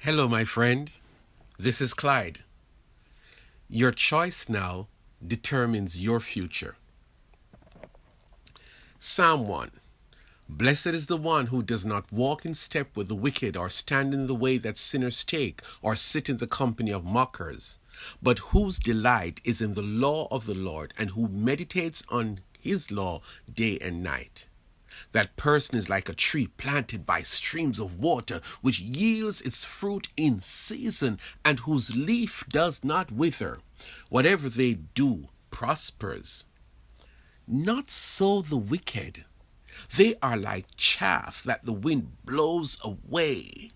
Hello, my friend. This is Clyde. Your choice now determines your future. Psalm 1. Blessed is the one who does not walk in step with the wicked, or stand in the way that sinners take, or sit in the company of mockers, but whose delight is in the law of the Lord, and who meditates on his law day and night. That person is like a tree planted by streams of water, which yields its fruit in season, and whose leaf does not wither. Whatever they do prospers. Not so the wicked. They are like chaff that the wind blows away.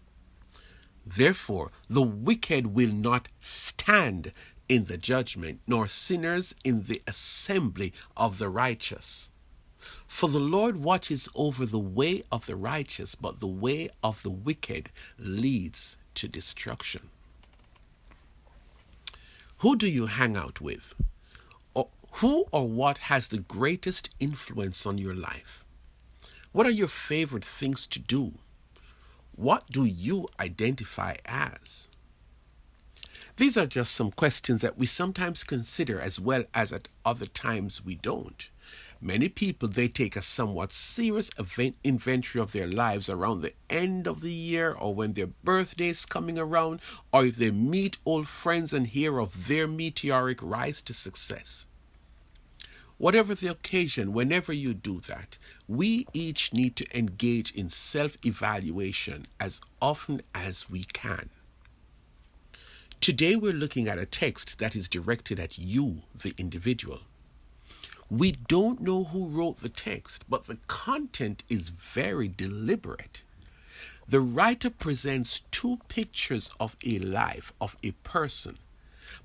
Therefore, the wicked will not stand in the judgment, nor sinners in the assembly of the righteous. For the Lord watches over the way of the righteous, but the way of the wicked leads to destruction. Who do you hang out with? Or who or what has the greatest influence on your life? What are your favorite things to do? What do you identify as? These are just some questions that we sometimes consider, as well as at other times we don't. Many people, they take a somewhat serious inventory of their lives around the end of the year, or when their birthday is coming around, or if they meet old friends and hear of their meteoric rise to success. Whatever the occasion, whenever you do that, we each need to engage in self-evaluation as often as we can. Today we're looking at a text that is directed at you, the individual. We don't know who wrote the text, but the content is very deliberate. The writer presents two pictures of a life, of a person.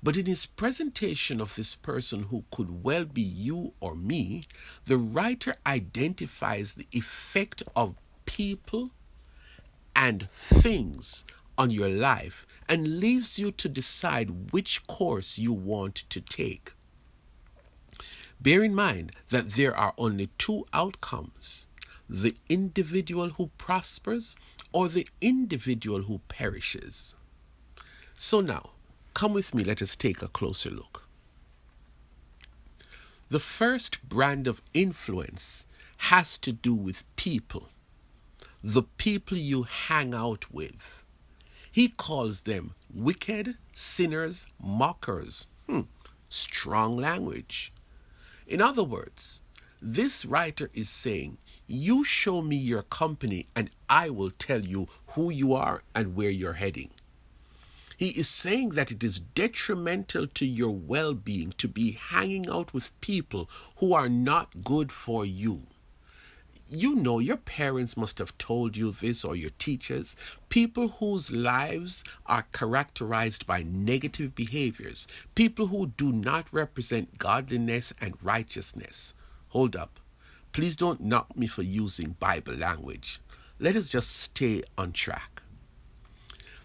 But in his presentation of this person, who could well be you or me, the writer identifies the effect of people and things on your life and leaves you to decide which course you want to take. Bear in mind that there are only two outcomes: the individual who prospers or the individual who perishes. So now, come with me, let us take a closer look. The first brand of influence has to do with people, the people you hang out with. He calls them wicked, sinners, mockers. Strong language. In other words, this writer is saying, you show me your company and I will tell you who you are and where you're heading. He is saying that it is detrimental to your well-being to be hanging out with people who are not good for you. You know, your parents must have told you this, or your teachers. People whose lives are characterized by negative behaviors. People who do not represent godliness and righteousness. Hold up. Please don't knock me for using Bible language. Let us just stay on track.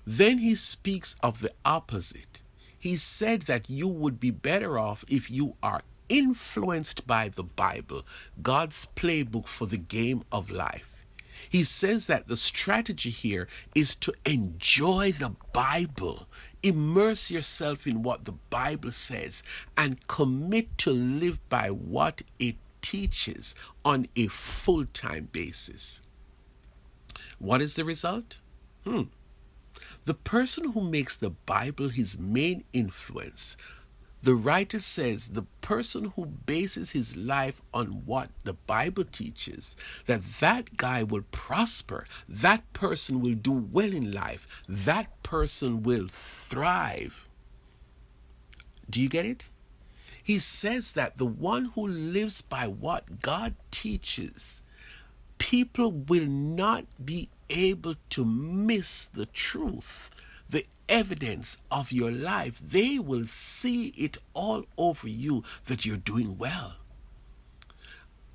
Then he speaks of the opposite. He said that you would be better off if you are influenced by the Bible, God's playbook for the game of life. He says that the strategy here is to enjoy the Bible, immerse yourself in what the Bible says, and commit to live by what it teaches on a full-time basis. What is the result? The person who makes the Bible his main influence, the writer says the person who bases his life on what the Bible teaches, that guy will prosper, that person will do well in life, that person will thrive. Do you get it? He says that the one who lives by what God teaches, people will not be able to miss the truth, the evidence of your life. They will see it all over you that you're doing well.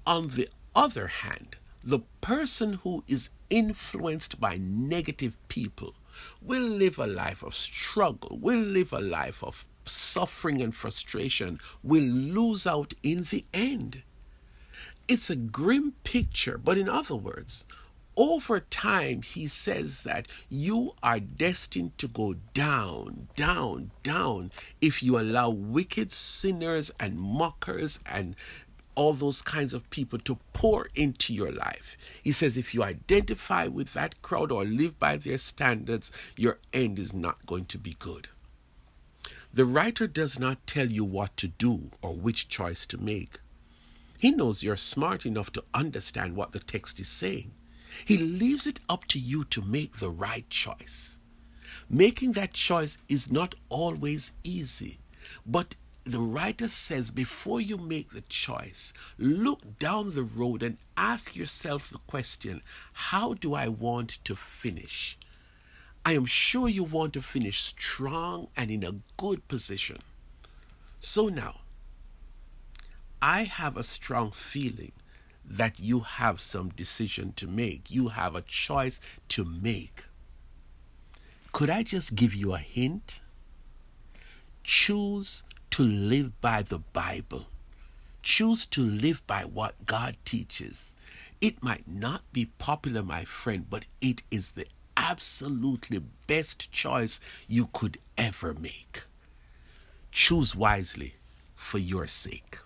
On the other hand, the person who is influenced by negative people will live a life of struggle, will live a life of suffering and frustration, will lose out in the end. It's a grim picture, but in other words, over time, he says that you are destined to go down, down, down if you allow wicked sinners and mockers and all those kinds of people to pour into your life. He says if you identify with that crowd or live by their standards, your end is not going to be good. The writer does not tell you what to do or which choice to make. He knows you're smart enough to understand what the text is saying. He leaves it up to you to make the right choice. Making that choice is not always easy, but the writer says before you make the choice, look down the road and ask yourself the question, how do I want to finish? I am sure you want to finish strong and in a good position. So now, I have a strong feeling that you have some decision to make. You have a choice to make. Could I just give you a hint? Choose to live by the Bible. Choose to live by what God teaches. It might not be popular, my friend, but it is the absolutely best choice you could ever make. Choose wisely for your sake.